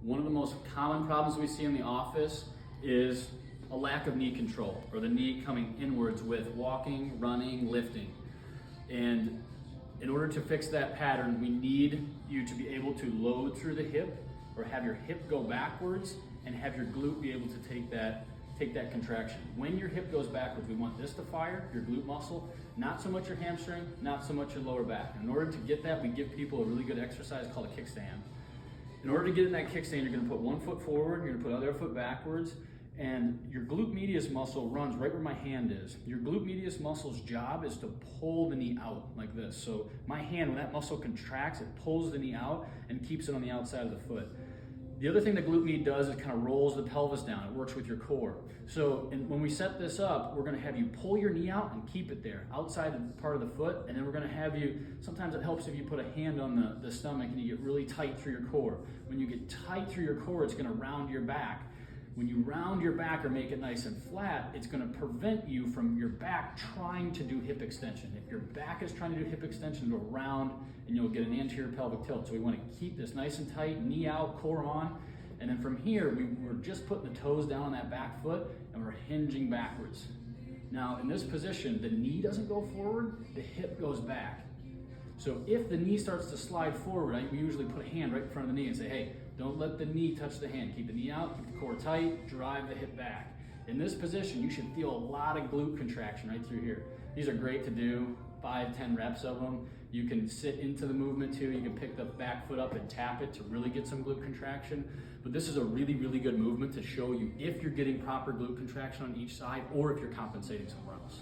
One of the most common problems we see in the office is a lack of knee control, or the knee coming inwards with walking, running, lifting. And in order to fix that pattern, we need you to be able to load through the hip, or have your hip go backwards and have your glute be able to take that contraction. When your hip goes backwards, we want this to fire, your glute muscle, not so much your hamstring, not so much your lower back. In order to get that, we give people a really good exercise called a kickstand. In order to get in that kickstand, you're gonna put one foot forward, you're gonna put the other foot backwards, and your glute medius muscle runs right where my hand is. Your glute medius muscle's job is to pull the knee out like this. So my hand, when that muscle contracts, it pulls the knee out and keeps it on the outside of the foot. The other thing the glute med does is kind of rolls the pelvis down. It works with your core. So when we set this up, we're gonna have you pull your knee out and keep it there, outside the part of the foot, and then we're gonna have you, sometimes it helps if you put a hand on the stomach and you get really tight through your core. When you get tight through your core, it's gonna round your back. When you round your back or make it nice and flat, it's gonna prevent you from your back trying to do hip extension. If your back is trying to do hip extension, it'll round and you'll get an anterior pelvic tilt. So we wanna keep this nice and tight, knee out, core on. And then from here, we're just putting the toes down on that back foot and we're hinging backwards. Now in this position, the knee doesn't go forward, the hip goes back. So if the knee starts to slide forward, we usually put a hand right in front of the knee and say, hey, don't let the knee touch the hand. Keep the knee out, keep the core tight, drive the hip back. In this position, you should feel a lot of glute contraction right through here. These are great to do, 5-10 reps of them. You can sit into the movement too. You can pick the back foot up and tap it to really get some glute contraction. But this is a really, really good movement to show you if you're getting proper glute contraction on each side or if you're compensating somewhere else.